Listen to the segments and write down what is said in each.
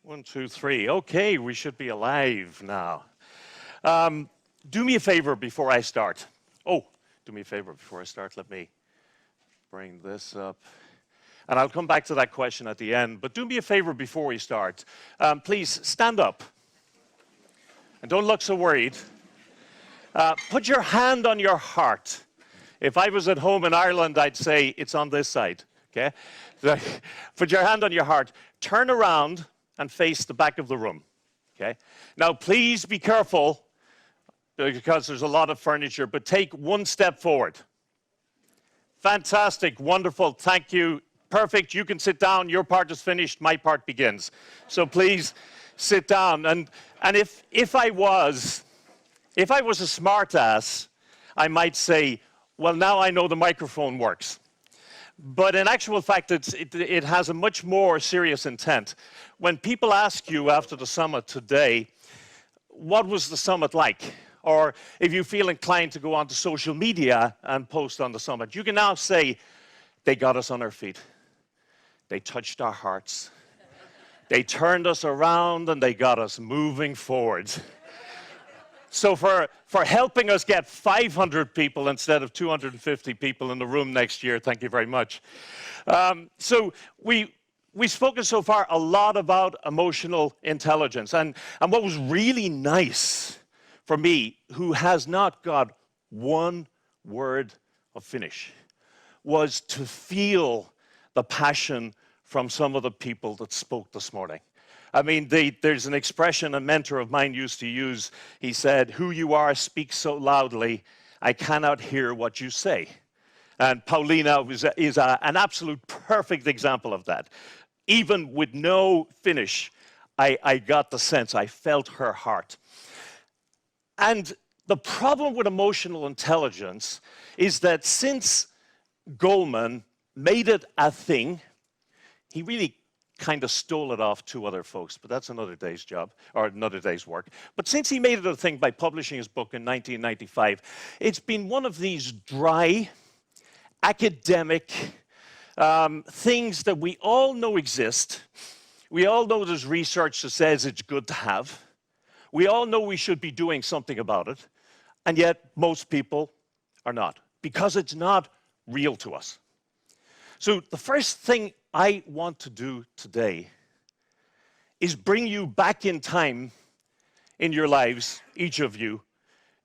1, 2, 3. Okay, we should be alive now. Do me a favor before I start. Oh, do me a favor before I start. Let me bring this up. And I'll come back to that question at the end. But do me a favor before we start. Please stand up. And don't look so worried. Put your hand on your heart. If I was at home in Ireland, I'd say it's on this side. Okay? Put your hand on your heart. Turn around and face the back of the room. Okay? Now, please be careful because there's a lot of furniture, but take one step forward. Fantastic, wonderful, thank you. Perfect, you can sit down. Your part is finished, my part begins. So please sit down. And if I was a smart ass, I might say, well, now I know the microphone works. But in actual fact, it has a much more serious intent. When people ask you after the summit today, what was the summit like? Or if you feel inclined to go onto social media and post on the summit, you can now say, they got us on our feet. They touched our hearts. They turned us around and they got us moving forward. So for helping us get 500 people instead of 250 people in the room next year, thank you very much. So we've spoken so far a lot about emotional intelligence. And what was really nice for me, who has not got one word of finish, was to feel the passion from some of the people that spoke this morning. I mean, there's an expression a mentor of mine used to use. He said, who you are speaks so loudly, I cannot hear what you say. And Paulina is an absolute perfect example of that. Even with no finish, I got the sense, I felt her heart. And the problem with emotional intelligence is that since Goleman made it a thing, he really kind of stole it off two other folks, but that's another day's job, or another day's work. But since he made it a thing by publishing his book in 1995, it's been one of these dry, academic things that we all know exist. We all know there's research that says it's good to have. We all know we should be doing something about it, and yet most people are not, because it's not real to us. So the first thing I want to do today is bring you back in time in your lives, each of you,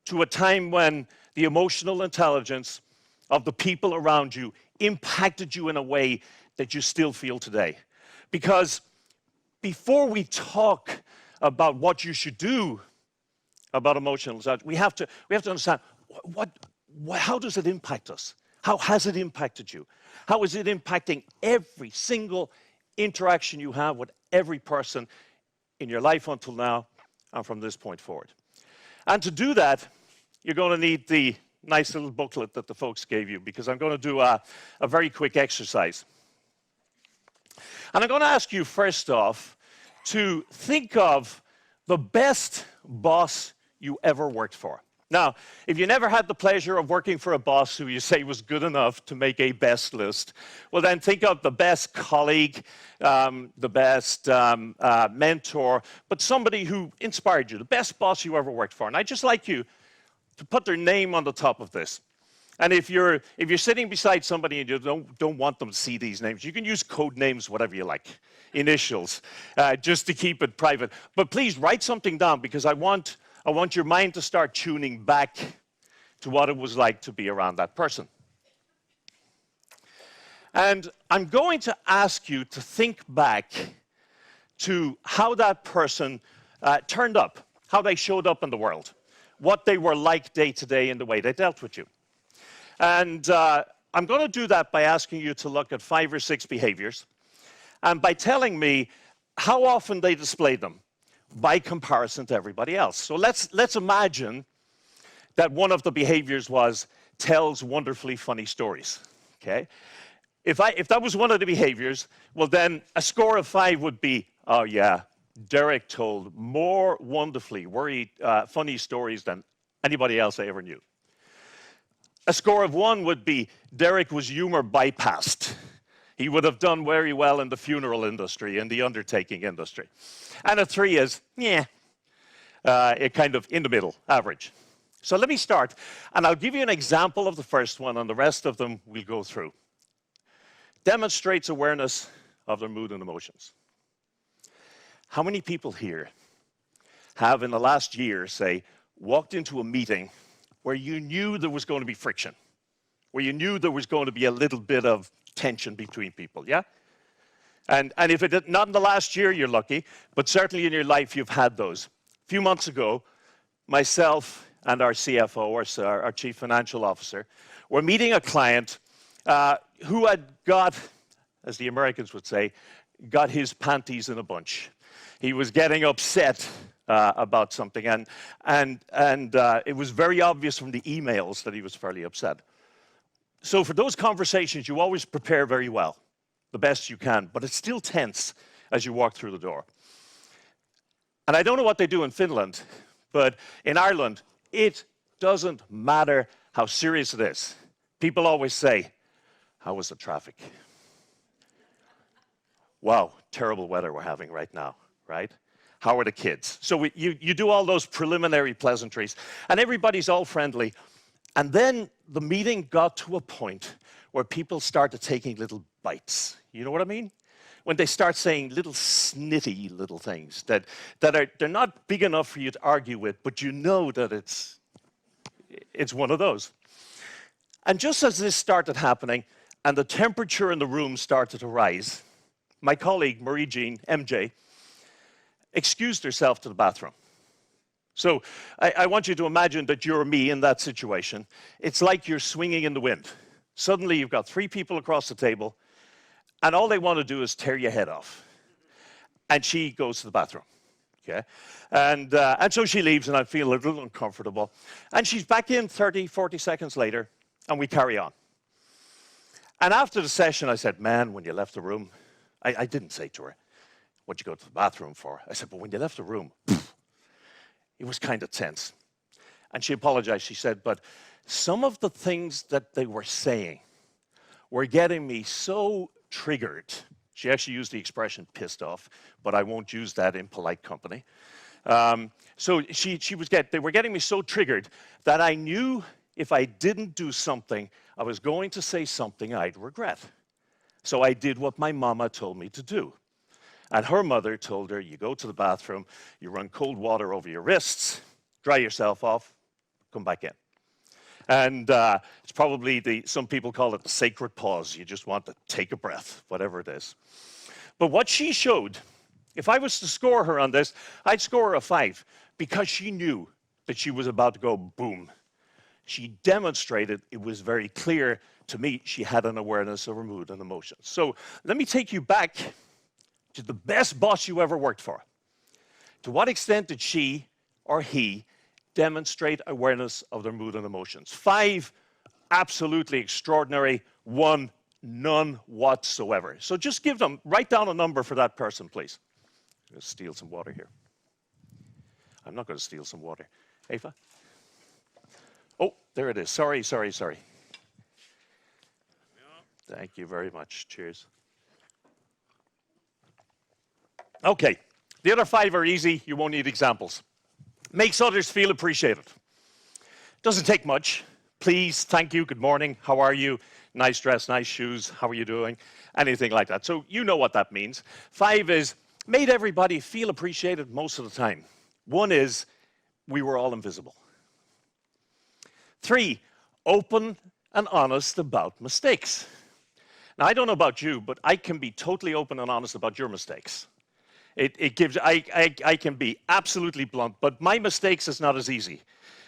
to a time when the emotional intelligence of the people around you impacted you in a way that you still feel today. Because before we talk about what you should do about emotional intelligence, we have to understand how does it impact us? How has it impacted you? How is it impacting every single interaction you have with every person in your life until now and from this point forward? And to do that, you're going to need the nice little booklet that the folks gave you, because I'm going to do a very quick exercise. And I'm going to ask you first off to think of the best boss you ever worked for. Now, if you never had the pleasure of working for a boss who you say was good enough to make a best list, well then think of the best colleague, the best mentor, but somebody who inspired you, the best boss you ever worked for. And I'd just like you to put their name on the top of this. And if you're sitting beside somebody and you don't want them to see these names, you can use code names, whatever you like, initials, just to keep it private. But please write something down, because I want your mind to start tuning back to what it was like to be around that person. And I'm going to ask you to think back to how that person turned up, how they showed up in the world, what they were like day to day in the way they dealt with you. And I'm going to do that by asking you to look at 5 or 6 behaviors, and by telling me how often they displayed them by comparison to everybody else. So let's imagine that one of the behaviors was tells wonderfully funny stories. Okay? If that was one of the behaviors, well then a score of 5 would be, oh yeah, Deiric told more wonderfully funny stories than anybody else I ever knew. A score of 1 would be Deiric was humor bypassed. He would have done very well in the funeral industry, in the undertaking industry. And a 3 is, it kind of in the middle, average. So let me start, and I'll give you an example of the first one, and the rest of them we'll go through. Demonstrates awareness of their mood and emotions. How many people here have in the last year, say, walked into a meeting where you knew there was going to be friction, where you knew there was going to be a little bit of tension between people, yeah? And if it did, not in the last year, you're lucky, but certainly in your life, you've had those. A few months ago, myself and our CFO, our Chief Financial Officer, were meeting a client who had got, as the Americans would say, got his panties in a bunch. He was getting upset about something, and it was very obvious from the emails that he was fairly upset. So for those conversations, you always prepare very well, the best you can, but it's still tense as you walk through the door. And I don't know what they do in Finland, but in Ireland, it doesn't matter how serious it is. People always say, how was the traffic? Wow, terrible weather we're having right now, right? How are the kids? So you do all those preliminary pleasantries, and everybody's all friendly. And then the meeting got to a point where people started taking little bites. You know what I mean? When they start saying little snitty little things that they're not big enough for you to argue with, but you know that it's one of those. And just as this started happening and the temperature in the room started to rise, my colleague, Marie-Jean, MJ, excused herself to the bathroom. So I want you to imagine that you're me in that situation. It's like you're swinging in the wind. Suddenly you've got 3 people across the table, and all they want to do is tear your head off. And she goes to the bathroom. Okay? And so she leaves, and I feel a little uncomfortable. And she's back in 30, 40 seconds later, and we carry on. And after the session, I said, man, when you left the room, I didn't say to her, what'd you go to the bathroom for? I said, but when you left the room, it was kind of tense. And she apologized. She said, but some of the things that they were saying were getting me so triggered. She actually used the expression pissed off, but I won't use that in polite company. So they were getting me so triggered that I knew if I didn't do something, I was going to say something I'd regret. So I did what my mama told me to do. And her mother told her, you go to the bathroom, you run cold water over your wrists, dry yourself off, come back in. And it's probably some people call it the sacred pause. You just want to take a breath, whatever it is. But what she showed, if I was to score her on this, I'd score her a 5 because she knew that she was about to go boom. She demonstrated, it was very clear to me, she had an awareness of her mood and emotions. So let me take you back to the best boss you ever worked for. To what extent did she or he demonstrate awareness of their mood and emotions? 5, absolutely extraordinary. 1, none whatsoever. So just write down a number for that person, please. I'm going to steal some water here. I'm not going to steal some water. Ava? Oh, there it is. Sorry. Thank you very much. Cheers. Okay, the other 5 are easy. You won't need examples. Makes others feel appreciated. Doesn't take much. Please, thank you, good morning, how are you? Nice dress, nice shoes, how are you doing? Anything like that. So you know what that means. 5 is made everybody feel appreciated most of the time. 1 is we were all invisible. 3, open and honest about mistakes. Now, I don't know about you, but I can be totally open and honest about your mistakes. I can be absolutely blunt, but my mistakes is not as easy.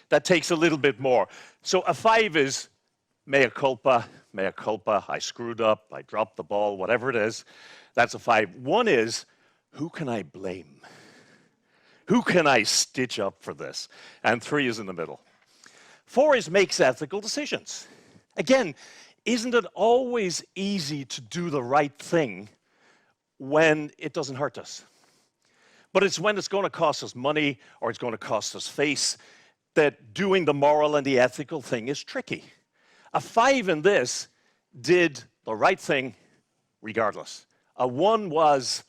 That takes a little bit more. So a 5 is mea culpa, I screwed up, I dropped the ball, whatever it is. That's a 5. 1 is, who can I blame? Who can I stitch up for this? And 3 is in the middle. 4 is makes ethical decisions. Again, isn't it always easy to do the right thing when it doesn't hurt us? But it's when it's going to cost us money or it's going to cost us face that doing the moral and the ethical thing is tricky. A 5 in this did the right thing regardless. A 1 was,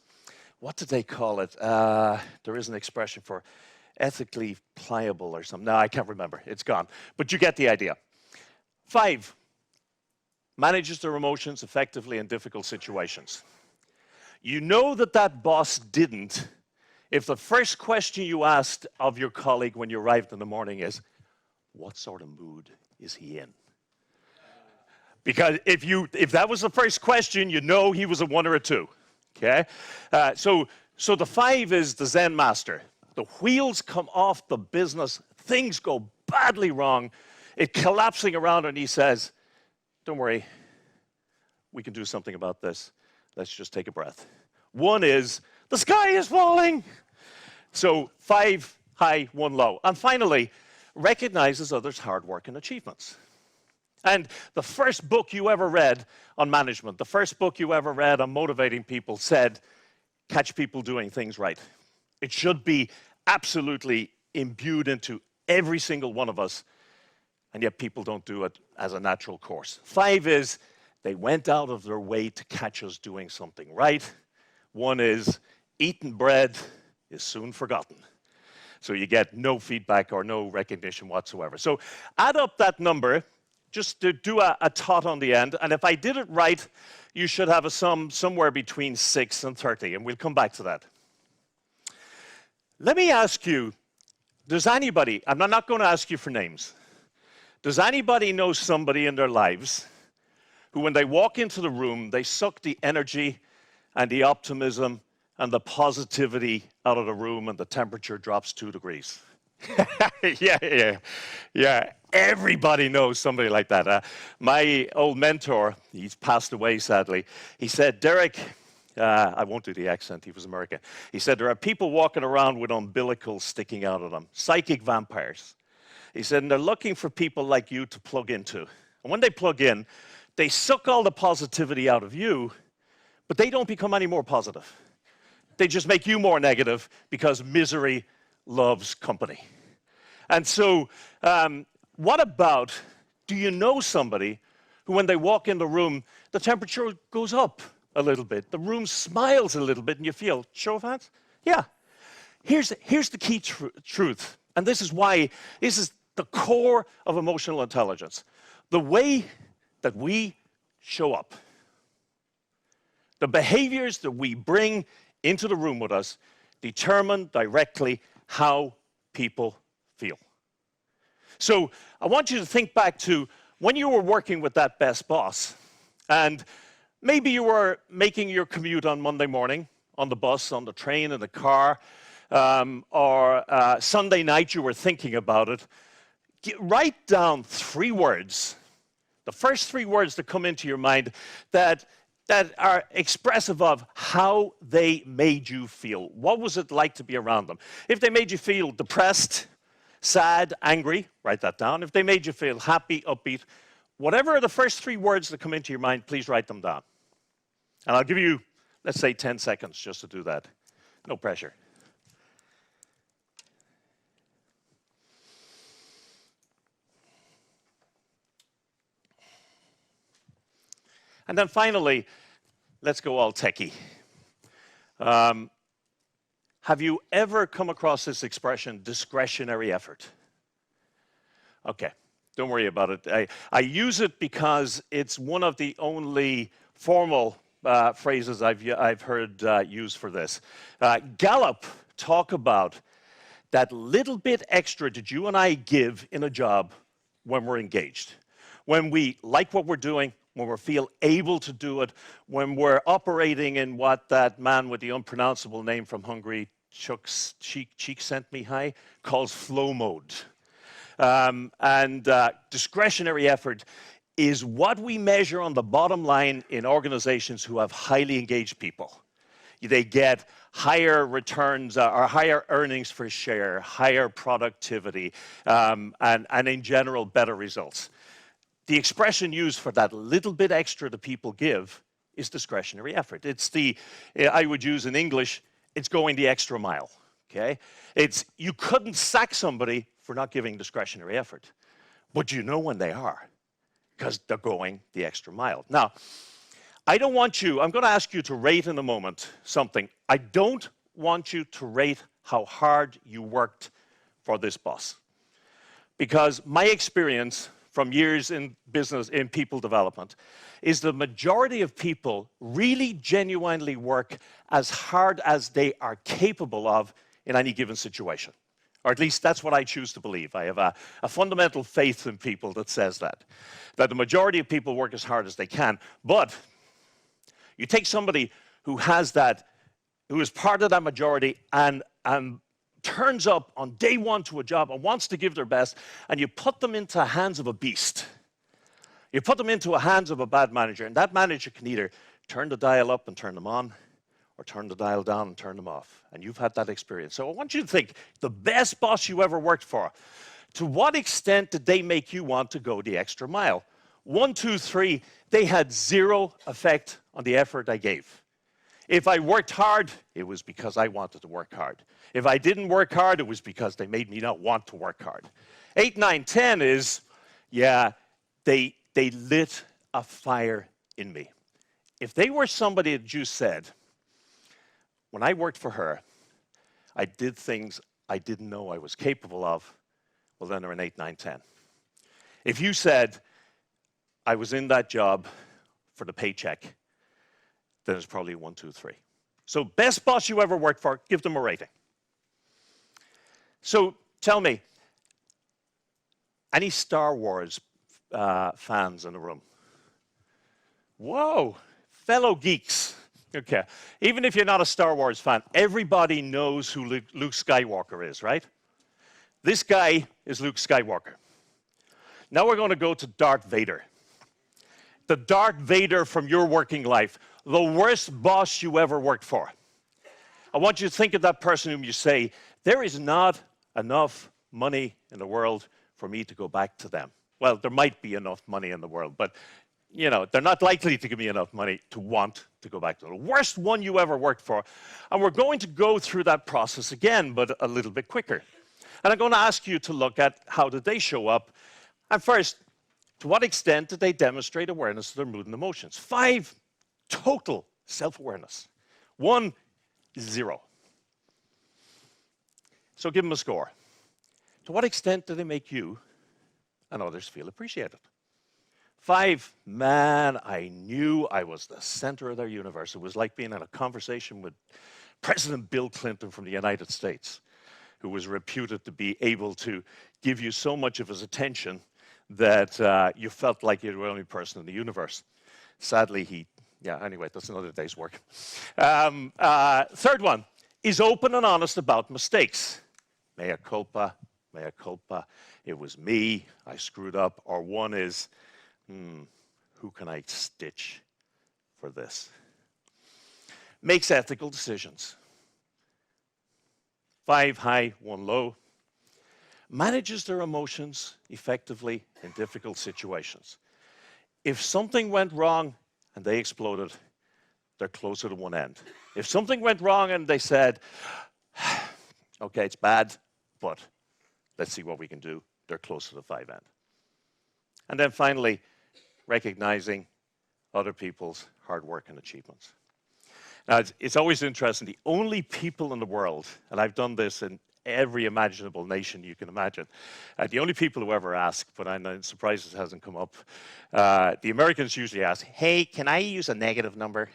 what did they call it? There is an expression for ethically pliable or something. No, I can't remember. It's gone. But you get the idea. 5, manages their emotions effectively in difficult situations. You know that that boss didn't if the first question you asked of your colleague when you arrived in the morning is, what sort of mood is he in? Because if that was the first question, you know he was a 1 or a 2. Okay? So the 5 is the Zen master. The wheels come off the business, things go badly wrong, it collapsing around, and he says, don't worry, we can do something about this. Let's just take a breath. 1 is, the sky is falling. So 5 high, 1 low. And finally, recognizes others' hard work and achievements. And the first book you ever read on management, the first book you ever read on motivating people said, catch people doing things right. It should be absolutely imbued into every single one of us, and yet people don't do it as a natural course. 5 is, they went out of their way to catch us doing something right. 1 is, eaten bread is soon forgotten. So you get no feedback or no recognition whatsoever. So add up that number, just to do a tot on the end, and if I did it right, you should have a sum somewhere between 6 and 30, and we'll come back to that. Let me ask you, does anybody, I'm not going to ask you for names, does anybody know somebody in their lives who, when they walk into the room, they suck the energy and the optimism and the positivity out of the room and the temperature drops 2 degrees? Yeah. Everybody knows somebody like that. My old mentor, he's passed away sadly, he said, Deiric, I won't do the accent, he was American. He said, there are people walking around with umbilicals sticking out of them, psychic vampires. He said, and they're looking for people like you to plug into. And when they plug in, they suck all the positivity out of you, but they don't become any more positive. They just make you more negative because misery loves company. And so, what about, do you know somebody who, when they walk in the room, the temperature goes up a little bit, the room smiles a little bit, and you feel, show of hands? Yeah. Here's the key truth, and this is why, this is the core of emotional intelligence. The way that we show up, the behaviors that we bring into the room with us determine directly how people feel. So I want you to think back to when you were working with that best boss, and maybe you were making your commute on Monday morning, on the bus, on the train, in the car, or Sunday night you were thinking about it. Write down 3 words, the first 3 words that come into your mind that are expressive of how they made you feel. What was it like to be around them? If they made you feel depressed, sad, angry, write that down. If they made you feel happy, upbeat, whatever are the first 3 words that come into your mind, please write them down. And I'll give you, let's say, 10 seconds just to do that. No pressure. And then finally, let's go all techie. Have you ever come across this expression, discretionary effort? Okay, don't worry about it. I use it because it's one of the only formal phrases I've heard used for this. Gallup talk about that little bit extra that you and I give in a job when we're engaged. When we like what we're doing, when we feel able to do it, when we're operating in what that man with the unpronounceable name from Hungary, Cheek sent me high, calls flow mode. Discretionary effort is what we measure on the bottom line in organizations who have highly engaged people. They get higher returns or higher earnings per share, higher productivity, and in general, better results. The expression used for that little bit extra that people give is discretionary effort. It's I would use in English, it's going the extra mile, okay? You couldn't sack somebody for not giving discretionary effort, but you know when they are, because they're going the extra mile. Now, I don't want you, I'm going to ask you to rate in a moment something. I don't want you to rate how hard you worked for this boss. Because my experience from years in business, in people development, is the majority of people really genuinely work as hard as they are capable of in any given situation. Or at least that's what I choose to believe. I have a fundamental faith in people that says that the majority of people work as hard as they can. But you take somebody who has that, who is part of that majority and turns up on day one to a job and wants to give their best, and you put them into the hands of a beast. You put them into the hands of a bad manager, and that manager can either turn the dial up and turn them on, or turn the dial down and turn them off. And you've had that experience. So I want you to think, the best boss you ever worked for, to what extent did they make you want to go the extra mile? 1, 2, 3, they had zero effect on the effort I gave. If I worked hard, it was because I wanted to work hard. If I didn't work hard, it was because they made me not want to work hard. 8, 9, 10 is, yeah, they lit a fire in me. If they were somebody that you said, when I worked for her, I did things I didn't know I was capable of, well, then they're an 8, 9, 10. If you said, I was in that job for the paycheck, then it's probably 1, 2, 3. So best boss you ever worked for, give them a rating. So tell me, any Star Wars fans in the room? Whoa, fellow geeks. Okay, even if you're not a Star Wars fan, everybody knows who Luke Skywalker is, right? This guy is Luke Skywalker. Now we're going to go to Darth Vader. The Darth Vader from your working life, the worst boss you ever worked for. I want you to think of that person whom you say, there is not enough money in the world for me to go back to them. Well, there might be enough money in the world, but you know, they're not likely to give me enough money to want to go back to them. The worst one you ever worked for. And we're going to go through that process again, but a little bit quicker. And I'm going to ask you to look at how did they show up. And first, to what extent did they demonstrate awareness of their mood and emotions? 5, total self-awareness. 1, 0. So give them a score. To what extent do they make you and others feel appreciated? 5, man, I knew I was the center of their universe. It was like being in a conversation with President Bill Clinton from the United States, who was reputed to be able to give you so much of his attention that you felt like you were the only person in the universe. Sadly, anyway, that's another day's work. Third one is open and honest about mistakes. Mea culpa, it was me, I screwed up. Or 1 is, who can I stitch for this? Makes ethical decisions. 5 high, 1 low. Manages their emotions effectively in difficult situations. If something went wrong and they exploded, they're closer to 1 end. If something went wrong and they said, okay, it's bad, but let's see what we can do, they're closer to 5 end. And then finally, recognizing other people's hard work and achievements. Now, it's always interesting. The only people in the world, and I've done this in every imaginable nation you can imagine, the only people who ever ask, but I'm surprised it hasn't come up, the Americans usually ask, hey, can I use a negative number?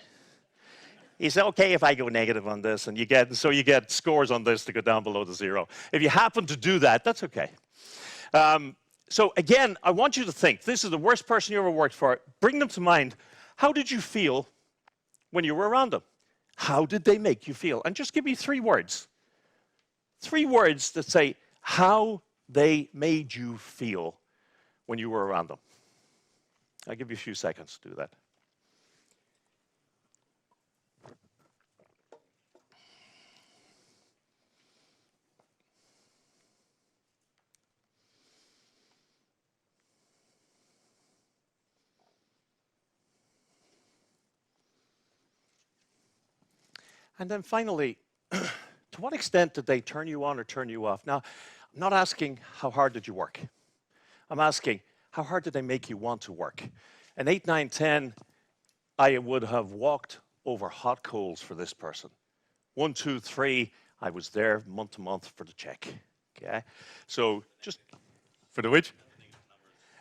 Is it okay if I go negative on this? And you get scores on this to go down below the 0. If you happen to do that, that's okay. So again, I want you to think, this is the worst person you ever worked for. Bring them to mind. How did you feel when you were around them? How did they make you feel? And just give me 3 words. 3 words that say how they made you feel when you were around them. I'll give you a few seconds to do that. And then finally, to what extent did they turn you on or turn you off? Now, I'm not asking how hard did you work. I'm asking how hard did they make you want to work? And 8, 9, 10, I would have walked over hot coals for this person. 1, 2, 3, I was there month to month for the check. Okay, so just for the which,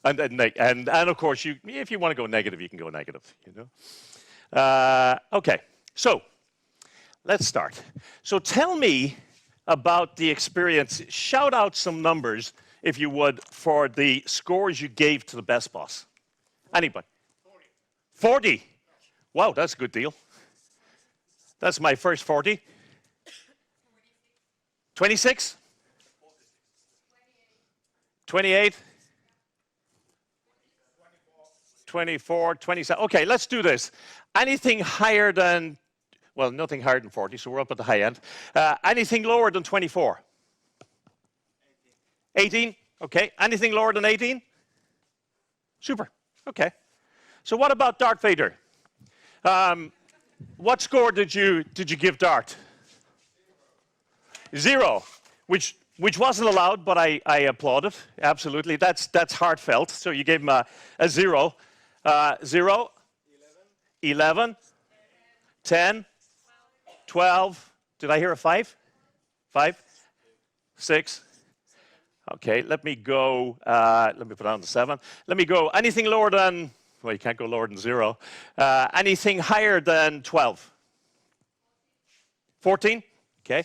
and of course, if you want to go negative, you can go negative. Okay, so let's start. So tell me about the experience. Shout out some numbers, if you would, for the scores you gave to the best boss. Anybody? 40. Wow, that's a good deal. That's my first 40. 26? 28? 24, 27. Okay, let's do this. Anything higher than, well, nothing higher than 40, so we're up at the high end. Anything lower than 24? 18? Okay. Anything lower than 18? Super. Okay. So what about Darth Vader? What score did you give Darth? 0, which wasn't allowed, but I applaud it. Absolutely. That's heartfelt. So you gave him a 0. 0, 11, 10, 12. Did I hear a 5? 5, 6. Okay, let me go. Let me put down the 7. Let me go. Anything lower than, well, you can't go lower than 0. Anything higher than 12? 14? Okay.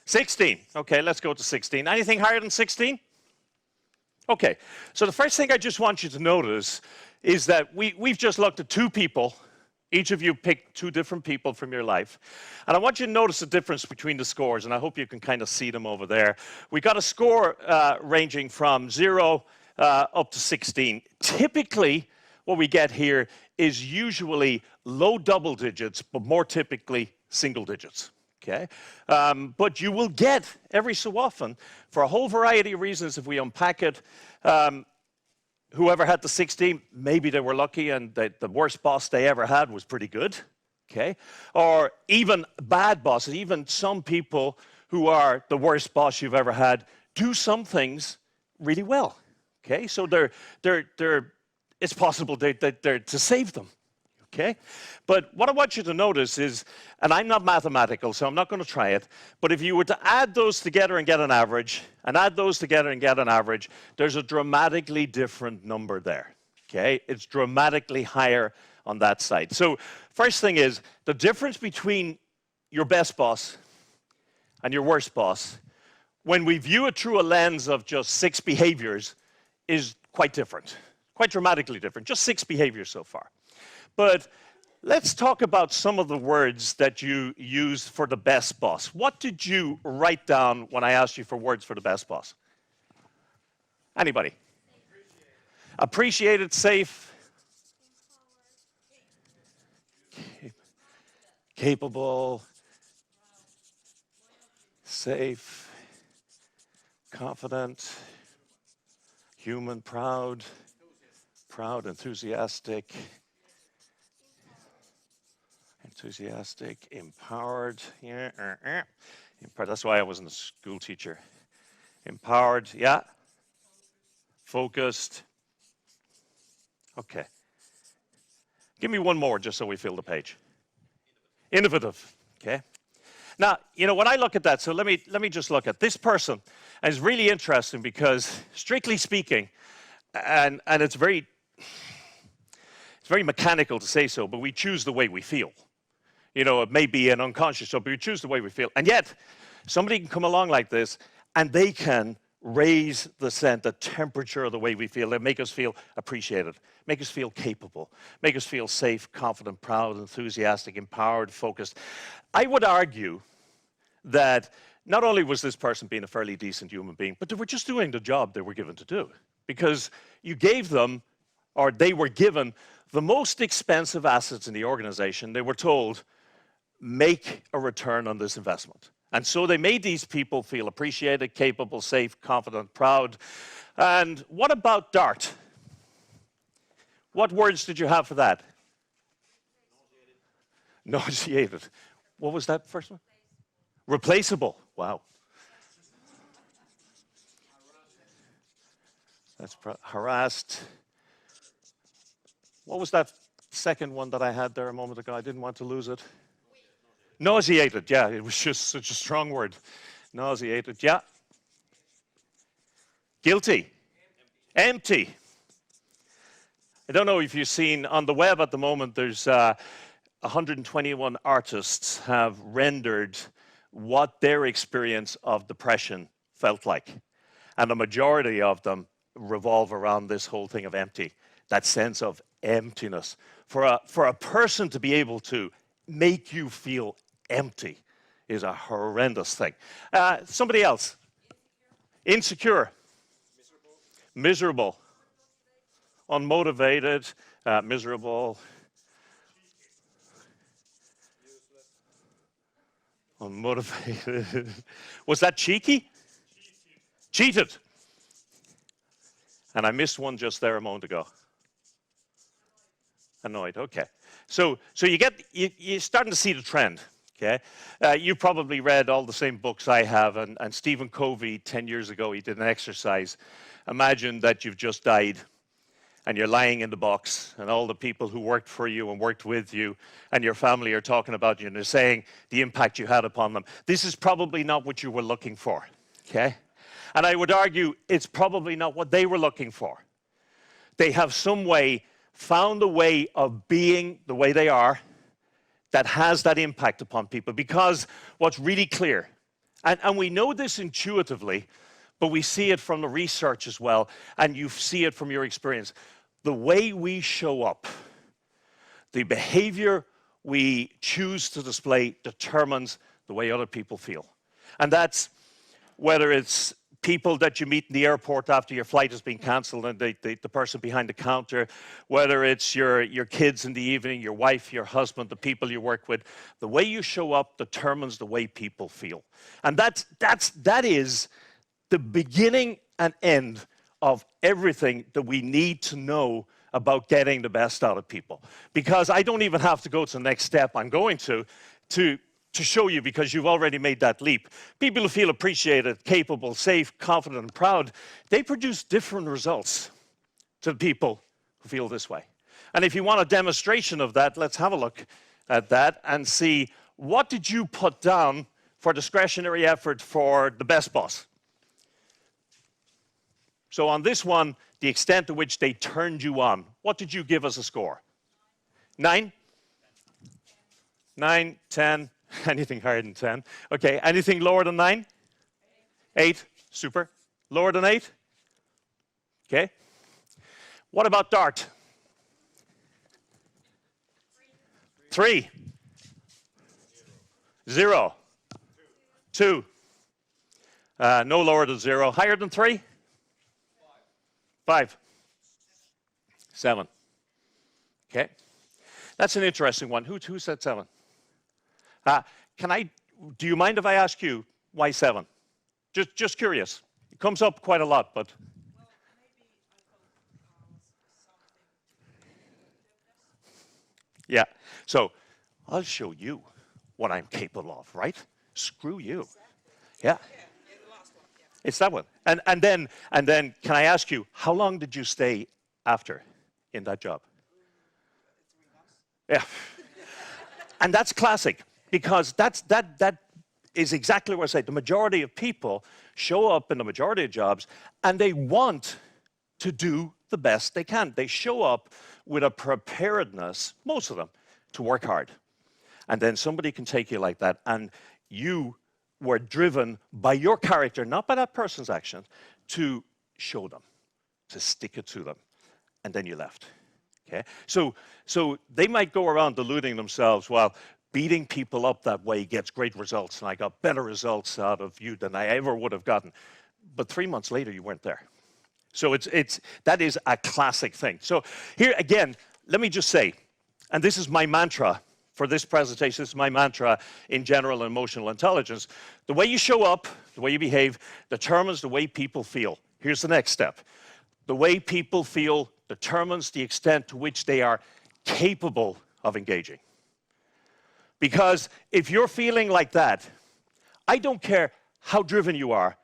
16. Okay, let's go to 16. Anything higher than 16? Okay, so the first thing I just want you to notice is that we've just looked at 2 people. Each of you picked 2 different people from your life. And I want you to notice the difference between the scores, and I hope you can kind of see them over there. We got a score ranging from 0 up to 16. Typically, what we get here is usually low double digits, but more typically single digits. Okay, but you will get every so often, for a whole variety of reasons, if we unpack it, whoever had the 16, maybe they were lucky and the worst boss they ever had was pretty good, okay? Or even bad bosses, even some people who are the worst boss you've ever had do some things really well, okay? So it's possible they're to save them. Okay? But what I want you to notice is, and I'm not mathematical, so I'm not going to try it, but if you were to add those together and get an average, and add those together and get an average, there's a dramatically different number there. Okay? It's dramatically higher on that side. So first thing is, the difference between your best boss and your worst boss, when we view it through a lens of just 6 behaviors, is quite different. Quite dramatically different. Just 6 behaviors so far. But let's talk about some of the words that you used for the best boss. What did you write down when I asked you for words for the best boss? Anybody? Appreciated, safe, capable, safe, confident, human, proud, enthusiastic, empowered. Yeah, empowered. That's why I wasn't a school teacher. Empowered, yeah. Focused. Okay. Give me one more just so we fill the page. Innovative. Okay. Now, when I look at that, so let me just look at this person. And it's really interesting because, strictly speaking, and it's very mechanical to say so, but we choose the way we feel. It may be an unconscious, but we choose the way we feel. And yet, somebody can come along like this, and they can raise the temperature of the way we feel. They make us feel appreciated, make us feel capable, make us feel safe, confident, proud, enthusiastic, empowered, focused. I would argue that not only was this person being a fairly decent human being, but they were just doing the job they were given to do. Because you gave them, or they were given, the most expensive assets in the organization. They were told, make a return on this investment. And so they made these people feel appreciated, capable, safe, confident, proud. And what about Darth? What words did you have for that? Nauseated. What was that first one? Replaceable. Wow. That's harassed. What was that second one that I had there a moment ago? I didn't want to lose it. Nauseated, yeah, it was just such a strong word. Nauseated, yeah. Guilty. Empty. I don't know if you've seen on the web at the moment, there's 121 artists have rendered what their experience of depression felt like. And the majority of them revolve around this whole thing of empty, that sense of emptiness. For a person to be able to make you feel empty is a horrendous thing. Somebody else. Insecure. Miserable. Unmotivated. Miserable. Unmotivated. Was that cheeky? Cheated. And I missed one just there a moment ago. Annoyed, okay. So you're starting to see the trend, okay? You probably read all the same books I have, and Stephen Covey, 10 years ago, he did an exercise. Imagine that you've just died, and you're lying in the box, and all the people who worked for you and worked with you and your family are talking about you, and they're saying the impact you had upon them. This is probably not what you were looking for, okay? And I would argue it's probably not what they were looking for. They have some way found a way of being the way they are that has that impact upon people. Because what's really clear, and we know this intuitively, but we see it from the research as well, and you see it from your experience. The way we show up, the behavior we choose to display determines the way other people feel. And that's whether it's people that you meet in the airport after your flight has been cancelled and the person behind the counter, whether it's your kids in the evening, your wife, your husband, the people you work with, the way you show up determines the way people feel. And that is the beginning and end of everything that we need to know about getting the best out of people. Because I don't even have to go to the next step I'm going to show you, because you've already made that leap. People who feel appreciated, capable, safe, confident, and proud, they produce different results to the people who feel this way. And if you want a demonstration of that, let's have a look at that and see, what did you put down for discretionary effort for the best boss? So on this one, the extent to which they turned you on, what did you give as a score? 9? 9, 10. Anything higher than 10? Okay, anything lower than 9? 8, super. Lower than 8? Okay. What about Dart? 3. 0. 2. No lower than 0. Higher than 3? 5. 7. Okay. That's an interesting one. Who said 7? Do you mind if I ask you why 7? Just curious. It comes up quite a lot, but. Well, maybe I thought Yeah, so I'll show you what I'm capable of, right? Screw you. Yeah. the last one. Yeah. It's that one. And then can I ask you, how long did you stay after in that job? 3 months. Yeah. And that's classic. Because that is exactly what I say. The majority of people show up in the majority of jobs, and they want to do the best they can. They show up with a preparedness, most of them, to work hard. And then somebody can take you like that, and you were driven by your character, not by that person's action, to show them, to stick it to them, and then you left. Okay? So they might go around deluding themselves, well, beating people up that way gets great results, and I got better results out of you than I ever would have gotten. But 3 months later, you weren't there. So that is a classic thing. So here again, let me just say, and this is my mantra for this presentation, this is my mantra in general and emotional intelligence, the way you show up, the way you behave, determines the way people feel. Here's the next step. The way people feel determines the extent to which they are capable of engaging. Because if you're feeling like that, I don't care how driven you are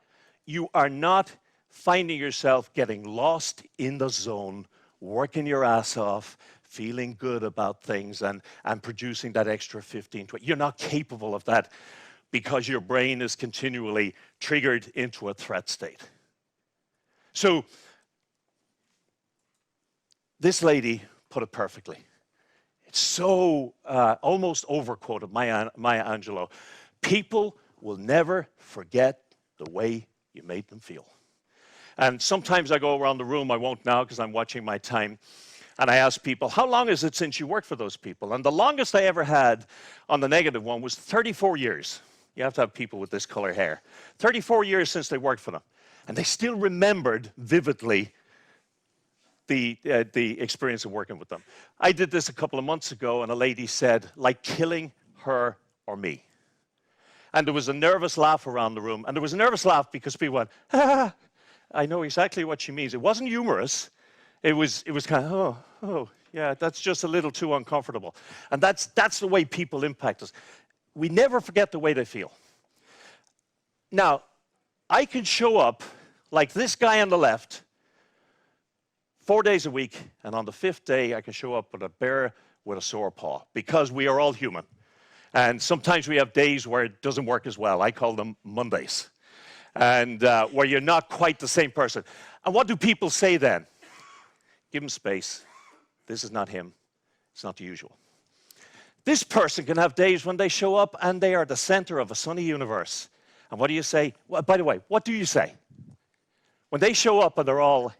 not finding yourself getting lost in the zone, working your ass off, feeling good about things and producing that extra 15, 20. You're not capable of that because your brain is continually triggered into a threat state. So this lady put it perfectly. It's so almost overquoted, Maya Angelou. People will never forget the way you made them feel. And sometimes I go around the room, I won't now because I'm watching my time, and I ask people, how long is it since you worked for those people? And the longest I ever had on the negative one was 34 years. You have to have people with this color hair. 34 years since they worked for them. And they still remembered vividly the experience of working with them. I did this a couple of months ago, and a lady said, like killing her or me. And there was a nervous laugh around the room. And there was a nervous laugh because people went, ah, I know exactly what she means. It wasn't humorous. It was kind of, oh, yeah, that's just a little too uncomfortable. And that's the way people impact us. We never forget the way they feel. Now, I can show up like this guy on the left 4 days a week, and on the 5th day, I can show up with a bear with a sore paw, because we are all human. And sometimes we have days where it doesn't work as well. I call them Mondays, and where you're not quite the same person. And what do people say then? Give him space. This is not him. It's not the usual. This person can have days when they show up and they are the center of a sunny universe. And what do you say? Well, by the way, what do you say? When they show up and they're all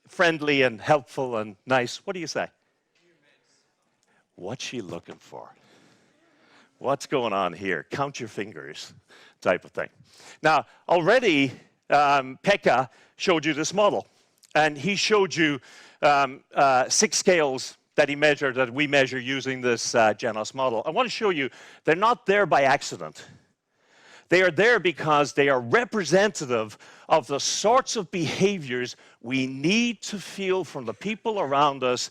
friendly and helpful and nice, what do you say? What's she looking for? What's going on here? Count your fingers type of thing. Now, already Pekka showed you this model. And he showed you 6 scales that he measured, that we measure using this Genos model. I want to show you, they're not there by accident. They are there because they are representative of the sorts of behaviors we need to feel from the people around us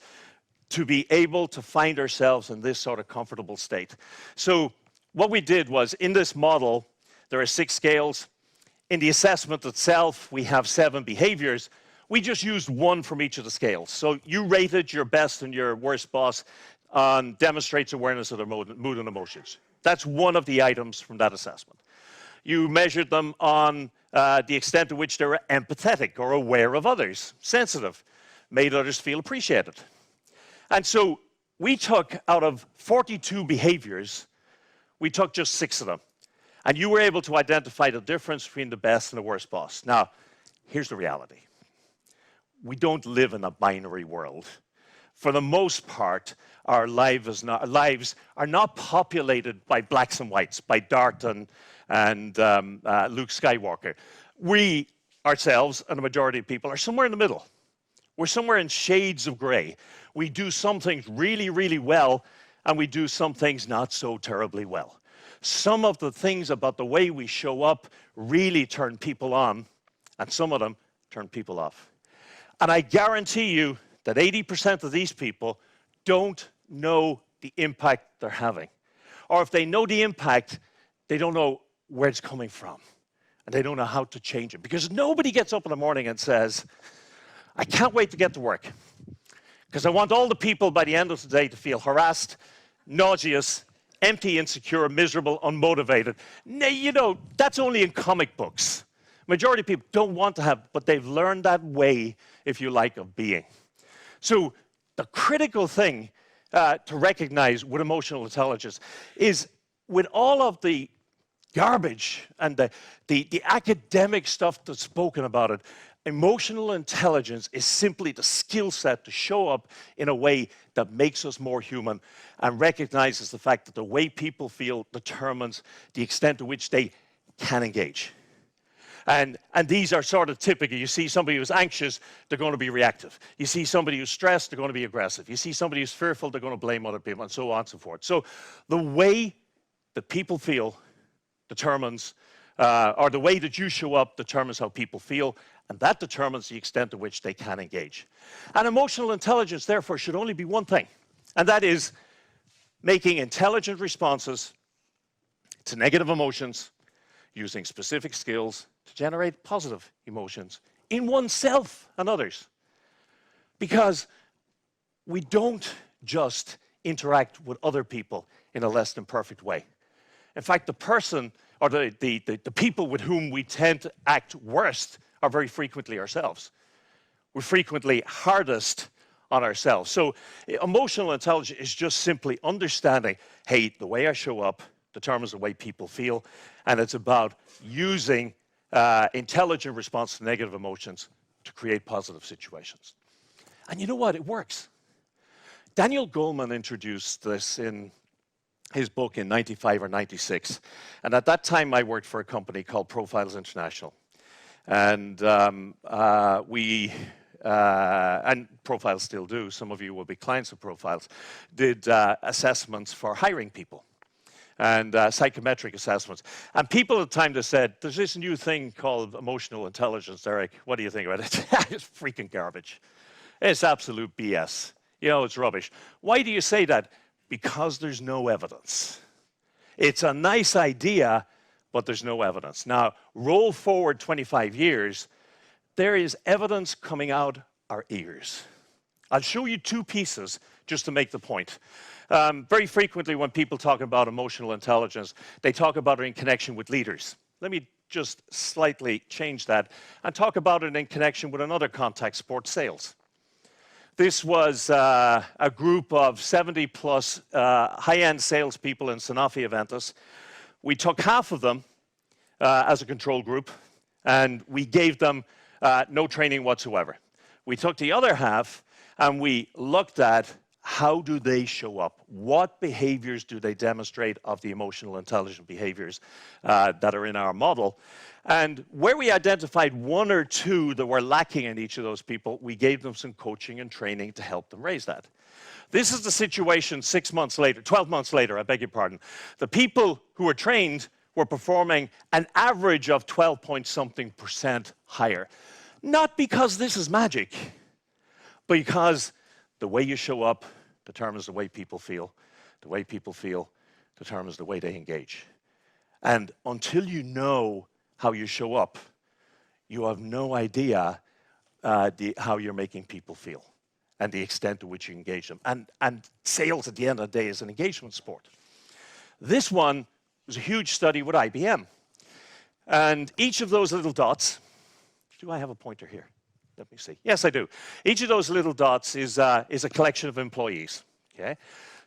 to be able to find ourselves in this sort of comfortable state. So what we did was, in this model, there are 6 scales. In the assessment itself, we have 7 behaviors. We just used 1 from each of the scales. So you rated your best and your worst boss on demonstrates awareness of their mood and emotions. That's one of the items from that assessment. You measured them on the extent to which they were empathetic or aware of others, sensitive, made others feel appreciated. And so we took, out of 42 behaviors, we took just 6 of them. And you were able to identify the difference between the best and the worst boss. Now, here's the reality. We don't live in a binary world. For the most part, our lives are not populated by blacks and whites, by Darth and Luke Skywalker. We, ourselves, and the majority of people, are somewhere in the middle. We're somewhere in shades of gray. We do some things really, really well, and we do some things not so terribly well. Some of the things about the way we show up really turn people on, and some of them turn people off. And I guarantee you that 80% of these people don't know the impact they're having. Or if they know the impact, they don't know where it's coming from. And they don't know how to change it. Because nobody gets up in the morning and says, I can't wait to get to work. Because I want all the people by the end of the day to feel harassed, nauseous, empty, insecure, miserable, unmotivated. You know, that's only in comic books. Majority of people don't want to have, but they've learned that way, if you like, of being. So the critical thing to recognize with emotional intelligence is, with all of the garbage and the academic stuff that's spoken about it, emotional intelligence is simply the skill set to show up in a way that makes us more human and recognizes the fact that the way people feel determines the extent to which they can engage. And these are sort of typical. You see somebody who's anxious, they're going to be reactive. You see somebody who's stressed, they're going to be aggressive. You see somebody who's fearful, they're going to blame other people, and so on and so forth. So the way that people feel determines, or the way that you show up determines how people feel, and that determines the extent to which they can engage. And emotional intelligence, therefore, should only be one thing, and that is making intelligent responses to negative emotions using specific skills to generate positive emotions in oneself and others. Because we don't just interact with other people in a less than perfect way. In fact, the person or the people with whom we tend to act worst are very frequently ourselves. We're frequently hardest on ourselves. So emotional intelligence is just simply understanding, hey, the way I show up determines the way people feel, and it's about using intelligent response to negative emotions to create positive situations. And you know what? It works. Daniel Goleman introduced this in his book in 95 or 96. And at that time, I worked for a company called Profiles International. And and Profiles still do, some of you will be clients of Profiles, did assessments for hiring people and psychometric assessments. And people at the time just said, there's this new thing called emotional intelligence, Deiric. What do you think about it? It's freaking garbage. It's absolute BS. You know, it's rubbish. Why do you say that? Because there's no evidence. It's a nice idea, but there's no evidence. Now, roll forward 25 years, there is evidence coming out our ears. I'll show you two pieces just to make the point. Very frequently when people talk about emotional intelligence, they talk about it in connection with leaders. Let me just slightly change that and talk about it in connection with another context, sports sales. This was a group of 70 plus high-end salespeople in Sanofi Aventis. We took half of them as a control group, and we gave them no training whatsoever. We took the other half, and we looked at how do they show up? What behaviors do they demonstrate of the emotional intelligent behaviors that are in our model? And where we identified one or two that were lacking in each of those people, we gave them some coaching and training to help them raise that. This is the situation 6 months later, 12 months later, I beg your pardon. The people who were trained were performing an average of 12-point-something% higher. Not because this is magic, but because the way you show up determines the way people feel. The way people feel determines the way they engage. And until you know how you show up, you have no idea how you're making people feel and the extent to which you engage them. And sales, at the end of the day, is an engagement sport. This one was a huge study with IBM. And each of those little dots, do I have a pointer here? Let me see. Yes, I do. Each of those little dots is a collection of employees. Okay?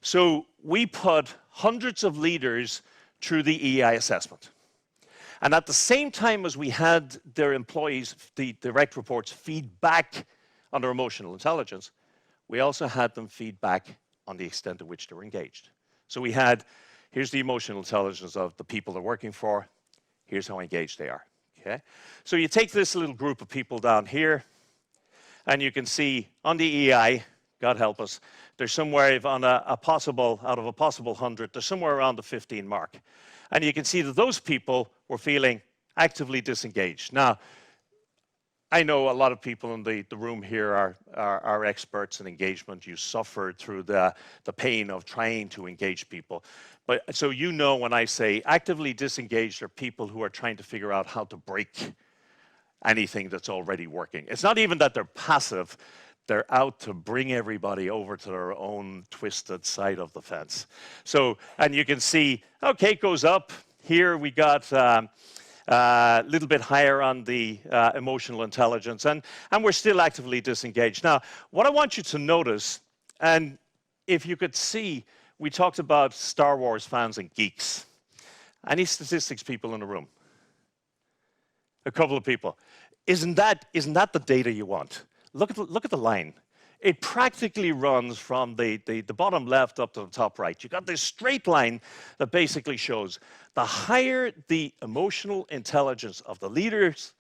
So we put hundreds of leaders through the EI assessment. And at the same time as we had their employees, the direct reports, feed back on their emotional intelligence, we also had them feed back on the extent to which they were engaged. So we had, here's the emotional intelligence of the people they're working for, here's how engaged they are. Okay? So you take this little group of people down here, and you can see on the EI, God help us, there's somewhere on out of a possible 100, there's somewhere around the 15 mark. And you can see that those people were feeling actively disengaged. Now, I know a lot of people in the room here are experts in engagement. You suffered through the pain of trying to engage people. But so you know when I say actively disengaged are people who are trying to figure out how to break anything that's already working. It's not even that they're passive. They're out to bring everybody over to their own twisted side of the fence. So, and you can see, okay, it goes up. Here we got a little bit higher on the emotional intelligence, and we're still actively disengaged. Now, what I want you to notice, and if you could see, we talked about Star Wars fans and geeks. Any statistics people in the room? A couple of people. Isn't that the data you want? Look at the line. It practically runs from the bottom left up to the top right. You got this straight line that basically shows the higher the emotional intelligence of the leaders,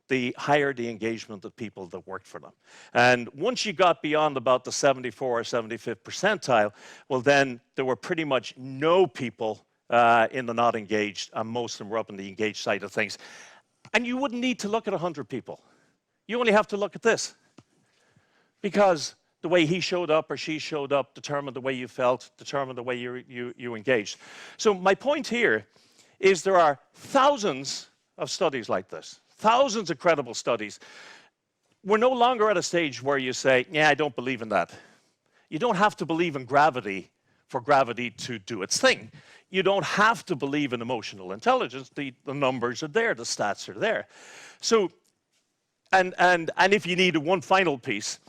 the higher the engagement of people that worked for them. And once you got beyond about the 74 or 75th percentile, well then there were pretty much no people in the not engaged, and most of them were up on the engaged side of things. And you wouldn't need to look at 100 people. You only have to look at this. Because the way he showed up or she showed up determined the way you felt, determined the way you engaged. So my point here is there are thousands of studies like this, thousands of credible studies. We're no longer at a stage where you say, yeah, I don't believe in that. You don't have to believe in gravity for gravity to do its thing. You don't have to believe in emotional intelligence. The numbers are there, the stats are there. So, and if you need one final piece,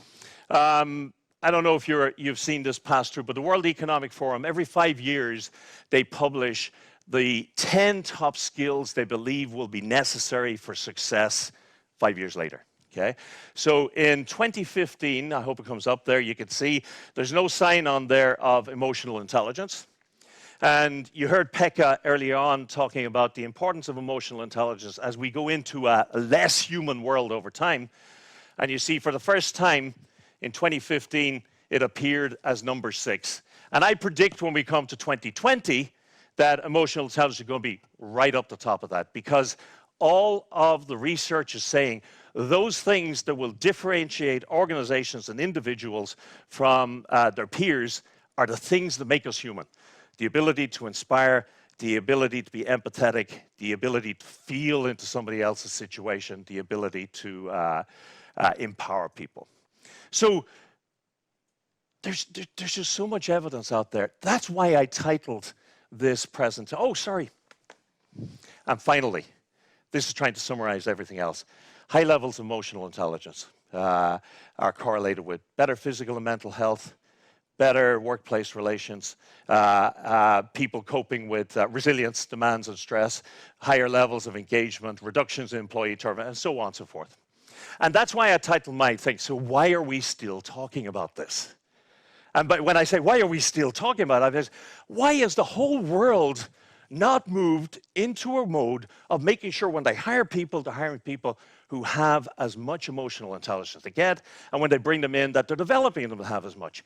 I don't know if you've seen this pass through, but the World Economic Forum, every 5 years, they publish the 10 top skills they believe will be necessary for success 5 years later. Okay, so in 2015, I hope it comes up there, you can see there's no sign on there of emotional intelligence. And you heard Pekka earlier on talking about the importance of emotional intelligence as we go into a less human world over time. And you see for the first time in 2015, it appeared as number 6. And I predict when we come to 2020 that emotional intelligence is going to be right up the top of that, because all of the research is saying those things that will differentiate organizations and individuals from their peers are the things that make us human. The ability to inspire, the ability to be empathetic, the ability to feel into somebody else's situation, the ability to empower people. So there's just so much evidence out there. That's why I titled this presentation. Oh, sorry. And finally, this is trying to summarize everything else. High levels of emotional intelligence are correlated with better physical and mental health, better workplace relations, people coping with resilience, demands, and stress, higher levels of engagement, reductions in employee turnover, and so on and so forth. And that's why I titled my thing, so why are we still talking about this? And but when I say, why are we still talking about it, why is the whole world not moved into a mode of making sure when they hire people, they're hiring people who have as much emotional intelligence as they get, and when they bring them in, that they're developing them to have as much.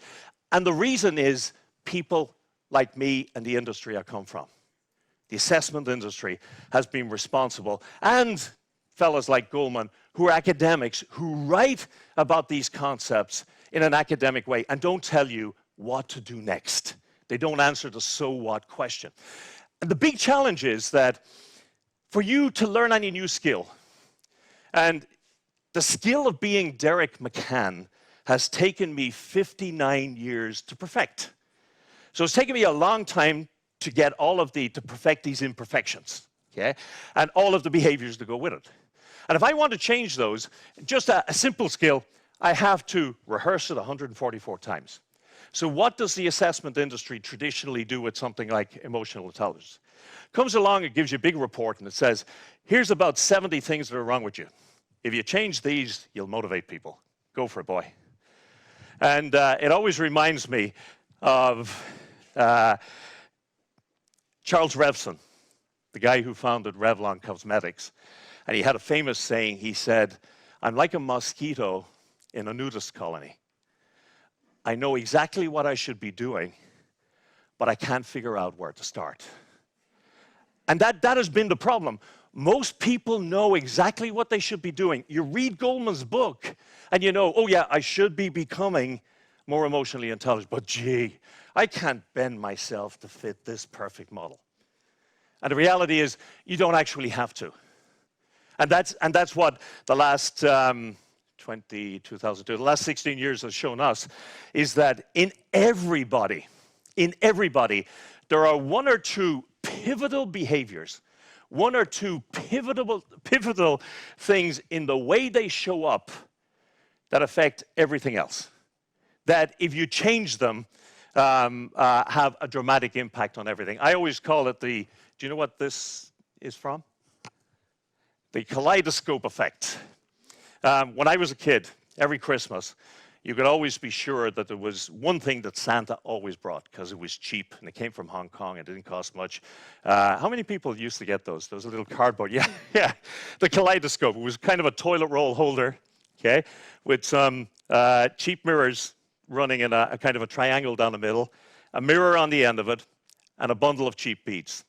And the reason is people like me and the industry I come from. The assessment industry has been responsible, and fellas like Goldman, who are academics, who write about these concepts in an academic way and don't tell you what to do next. They don't answer the so what question. And the big challenge is that for you to learn any new skill, and the skill of being Deiric McCann has taken me 59 years to perfect. So it's taken me a long time to get to perfect these imperfections, okay? And all of the behaviors that go with it. And if I want to change those, just a simple skill, I have to rehearse it 144 times. So what does the assessment industry traditionally do with something like emotional intelligence? Comes along, it gives you a big report, and it says, here's about 70 things that are wrong with you. If you change these, you'll motivate people. Go for it, boy. And it always reminds me of Charles Revson, the guy who founded Revlon Cosmetics. And he had a famous saying. He said, I'm like a mosquito in a nudist colony. I know exactly what I should be doing, but I can't figure out where to start. And that has been the problem. Most people know exactly what they should be doing. You read Goldman's book, and you know, oh yeah, I should be becoming more emotionally intelligent, but gee, I can't bend myself to fit this perfect model. And the reality is, you don't actually have to. And that's what the last 2002, the last 16 years has shown us, is that in everybody, there are one or two pivotal behaviors, one or two pivotal things in the way they show up that affect everything else. That if you change them, have a dramatic impact on everything. I always call it do you know what this is from? The kaleidoscope effect. When I was a kid, every Christmas, you could always be sure that there was one thing that Santa always brought because it was cheap and it came from Hong Kong and it didn't cost much. How many people used to get those? Those little cardboard, yeah. The kaleidoscope. It was kind of a toilet roll holder, okay, with some cheap mirrors running in a kind of a triangle down the middle, a mirror on the end of it, and a bundle of cheap beads.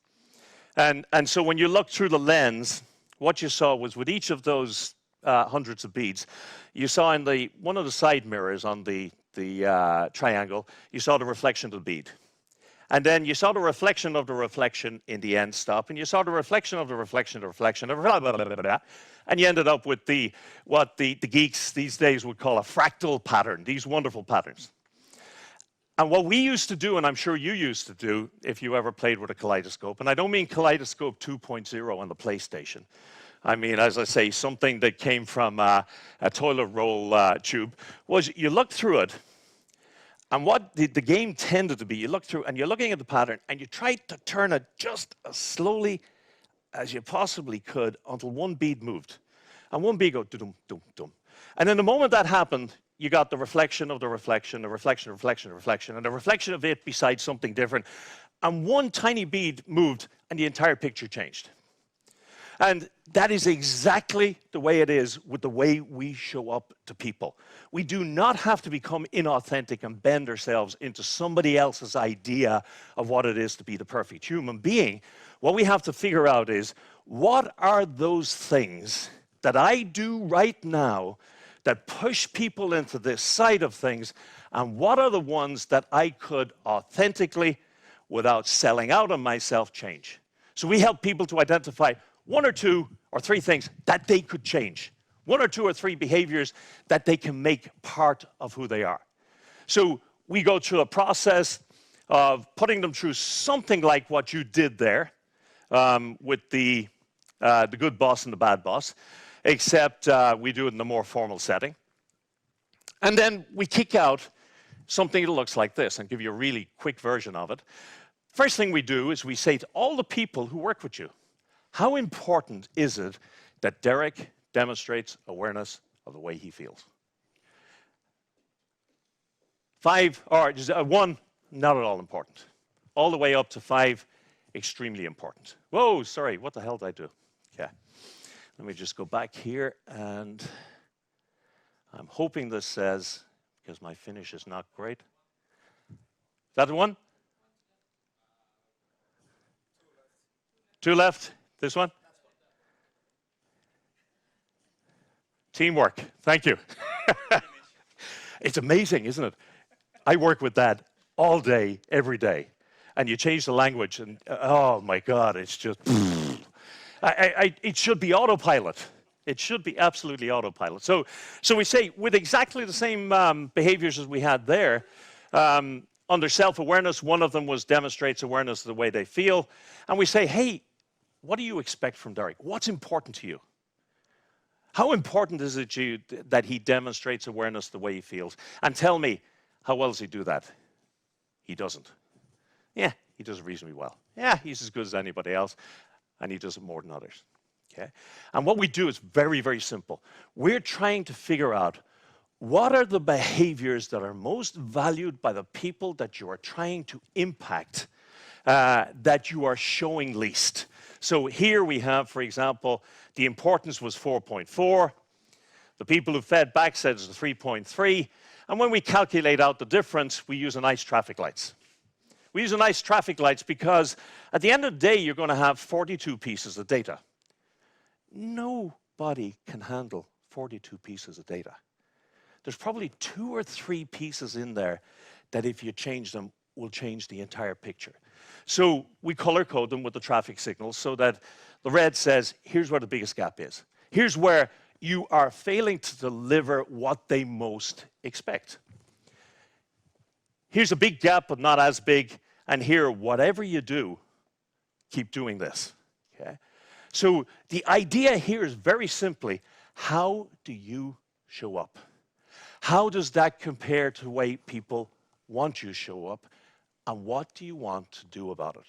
And so when you looked through the lens, what you saw was with each of those hundreds of beads, you saw in one of the side mirrors on the triangle, you saw the reflection of the bead. And then you saw the reflection of the reflection in the end stop, and you saw the reflection of the reflection, and you ended up with what the geeks these days would call a fractal pattern, these wonderful patterns. And what we used to do, and I'm sure you used to do, if you ever played with a kaleidoscope, and I don't mean kaleidoscope 2.0 on the PlayStation. I mean, as I say, something that came from a toilet roll tube, was you look through it, and what the game tended to be, you look through, and you're looking at the pattern, and you try to turn it just as slowly as you possibly could until one bead moved. And one bead go, dum, dum, dum. And in the moment that happened, you got the reflection of the reflection, the reflection, reflection, reflection, and the reflection of it beside something different. And one tiny bead moved, and the entire picture changed. And that is exactly the way it is with the way we show up to people. We do not have to become inauthentic and bend ourselves into somebody else's idea of what it is to be the perfect human being. What we have to figure out is, what are those things that I do right now that push people into this side of things, and what are the ones that I could authentically, without selling out on myself, change? So we help people to identify one or two or three things that they could change, one or two or three behaviors that they can make part of who they are. So we go through a process of putting them through something like what you did there with the good boss and the bad boss, except we do it in a more formal setting. And then we kick out something that looks like this and give you a really quick version of it. First thing we do is we say to all the people who work with you, how important is it that Deiric demonstrates awareness of the way he feels? 5, or 1, not at all important. All the way up to 5, extremely important. Whoa, sorry, what the hell did I do? Okay, let me just go back here, and I'm hoping this says, because my finish is not great. Is that the one? 2 left. This one? Teamwork. Thank you. It's amazing, isn't it? I work with that all day, every day. And you change the language, and oh my God, it's just... it should be autopilot. It should be absolutely autopilot. So we say, with exactly the same behaviors as we had there, under self-awareness, one of them was demonstrates awareness of the way they feel. And we say, hey, what do you expect from Deiric? What's important to you? How important is it to you that he demonstrates awareness the way he feels? And tell me, how well does he do that? He doesn't. Yeah, he does it reasonably well. Yeah, he's as good as anybody else, and he does it more than others. Okay? And what we do is very, very simple. We're trying to figure out, what are the behaviors that are most valued by the people that you are trying to impact, that you are showing least? So here we have, for example, the importance was 4.4. The people who fed back said it's 3.3. And when we calculate out the difference, we use nice traffic lights. We use nice traffic lights because at the end of the day, you're going to have 42 pieces of data. Nobody can handle 42 pieces of data. There's probably 2 or 3 pieces in there that if you change them, will change the entire picture. So we color code them with the traffic signals so that the red says, here's where the biggest gap is. Here's where you are failing to deliver what they most expect. Here's a big gap, but not as big. And here, whatever you do, keep doing this. Okay? So the idea here is very simply, how do you show up? How does that compare to the way people want you to show up? And what do you want to do about it?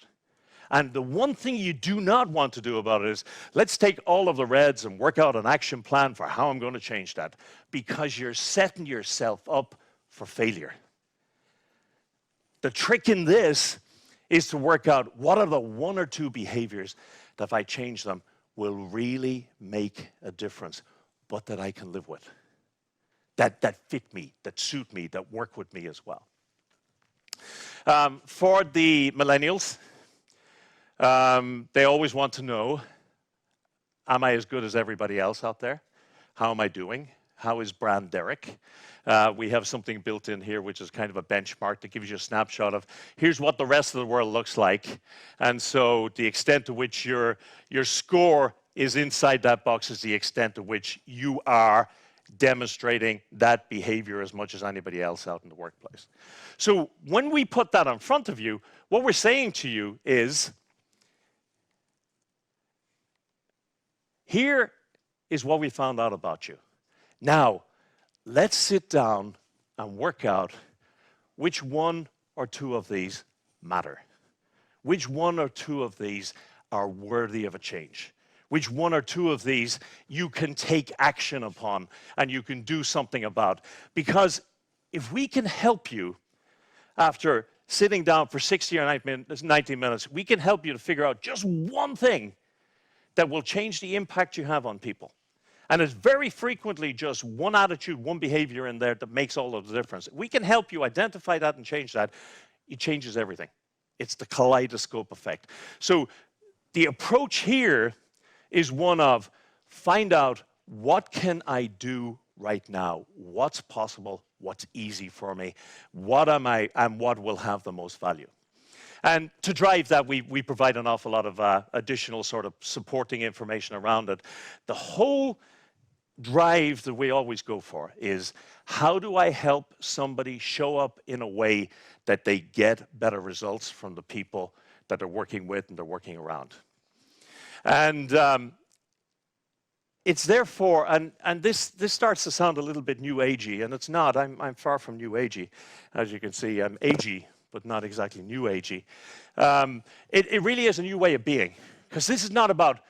And the one thing you do not want to do about it is, let's take all of the reds and work out an action plan for how I'm going to change that, because you're setting yourself up for failure. The trick in this is to work out, what are the 1 or 2 behaviors that if I change them will really make a difference, but that I can live with, that fit me, that suit me, that work with me as well. For the millennials, they always want to know, am I as good as everybody else out there? How am I doing? How is brand Deiric? We have something built in here which is kind of a benchmark that gives you a snapshot of, here's what the rest of the world looks like. And so the extent to which your score is inside that box is the extent to which you are demonstrating that behavior as much as anybody else out in the workplace. So when we put that in front of you, what we're saying to you is, here is what we found out about you. Now, let's sit down and work out which one or two of these matter. Which one or two of these are worthy of a change. Which one or two of these you can take action upon and you can do something about. Because if we can help you after sitting down for 60 or 90 minutes, we can help you to figure out just one thing that will change the impact you have on people. And it's very frequently just one attitude, one behavior in there that makes all of the difference. We can help you identify that and change that. It changes everything. It's the kaleidoscope effect. So the approach here is one of find out what can I do right now? What's possible? What's easy for me? What am I and what will have the most value? And to drive that, we provide an awful lot of additional sort of supporting information around it. The whole drive that we always go for is how do I help somebody show up in a way that they get better results from the people that they're working with and they're working around. And it's therefore, and this starts to sound a little bit new agey, and it's not. I'm far from new agey. As you can see, I'm agey, but not exactly new agey. It really is a new way of being, because this is not about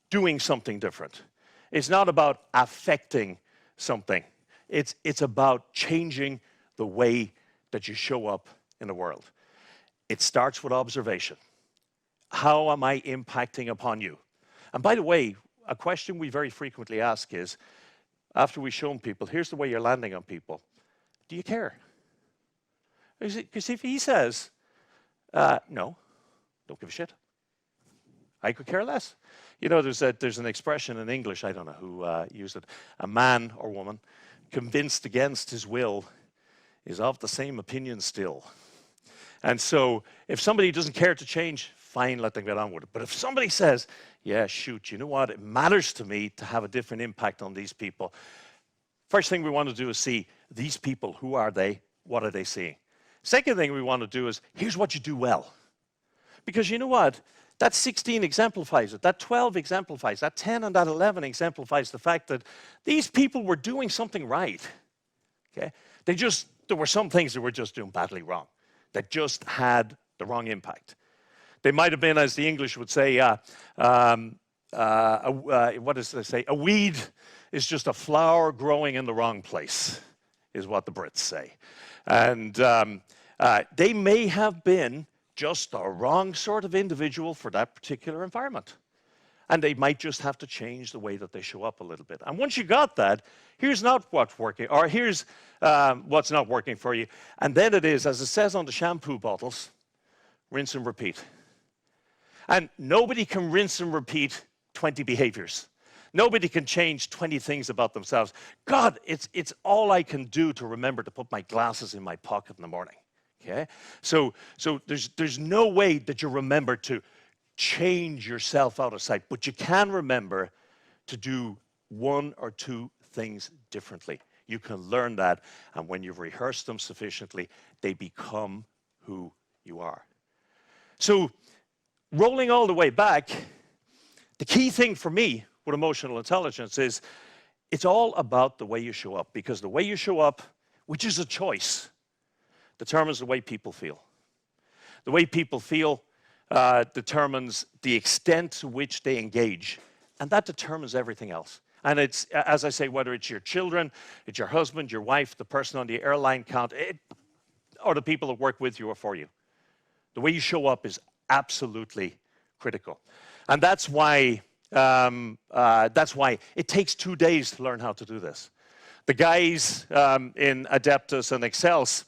doing something different. It's not about affecting something. It's about changing the way that you show up in the world. It starts with observation. How am I impacting upon you? And by the way, a question we very frequently ask is, after we've shown people, here's the way you're landing on people, do you care? Because if he says, no, don't give a shit, I could care less. You know, there's an expression in English, I don't know who used it, a man or woman convinced against his will is of the same opinion still. And so if somebody doesn't care to change, fine, let them get on with it. But if somebody says, yeah, shoot, you know what, it matters to me to have a different impact on these people, first thing we want to do is see these people, who are they, what are they seeing? Second thing we want to do is, here's what you do well. Because you know what, that 16 exemplifies it, that 12 exemplifies, that 10 and that 11 exemplifies the fact that these people were doing something right. Okay? There were some things that were just doing badly wrong, that just had the wrong impact. They might have been, as the English would say, what does they say? A weed is just a flower growing in the wrong place, is what the Brits say. And they may have been just the wrong sort of individual for that particular environment. And they might just have to change the way that they show up a little bit. And once you got that, here's not what's working, or here's what's not working for you. And then it is, as it says on the shampoo bottles, rinse and repeat. And nobody can rinse and repeat 20 behaviors. Nobody can change 20 things about themselves. God, it's all I can do to remember to put my glasses in my pocket in the morning. Okay? So there's no way that you remember to change yourself out of sight, but you can remember to do one or two things differently. You can learn that, and when you've rehearsed them sufficiently, they become who you are. So, rolling all the way back, the key thing for me with emotional intelligence is it's all about the way you show up, because the way you show up, which is a choice, determines the way people feel. The way people feel determines the extent to which they engage, and that determines everything else. And it's, as I say, whether it's your children, it's your husband, your wife, the person on the airline count, or the people that work with you or for you. The way you show up is absolutely critical. And that's why it takes 2 days to learn how to do this. The guys in Adeptus and Excels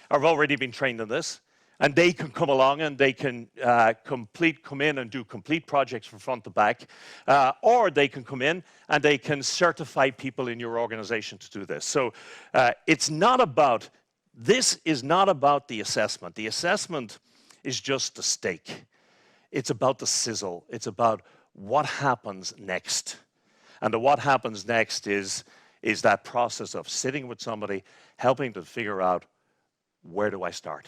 have already been trained in this, and they can come along and they can come in and do complete projects from front to back, or they can come in and they can certify people in your organization to do this. So this is not about the assessment. The assessment is just the steak. It's about the sizzle. It's about what happens next. And the what happens next is is that process of sitting with somebody, helping to figure out, where do I start?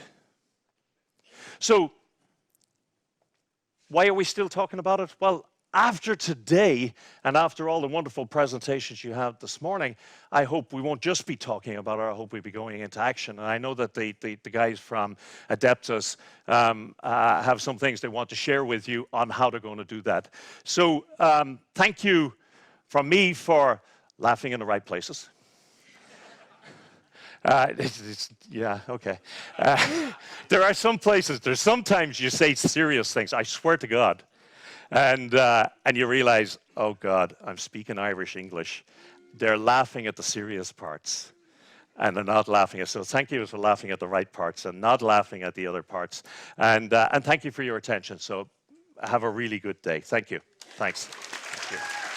So, why are we still talking about it? Well, after today, and after all the wonderful presentations you had this morning, I hope we won't just be talking about it, I hope we'll be going into action. And I know that the guys from Adeptus have some things they want to share with you on how they're going to do that. So thank you from me for laughing in the right places. Yeah, okay. There are some places, there's sometimes you say serious things, I swear to God. And you realize, oh God, I'm speaking Irish English. They're laughing at the serious parts, and they're not laughing at. So thank you for laughing at the right parts and not laughing at the other parts. And thank you for your attention. So have a really good day. Thank you. Thanks. Thank you.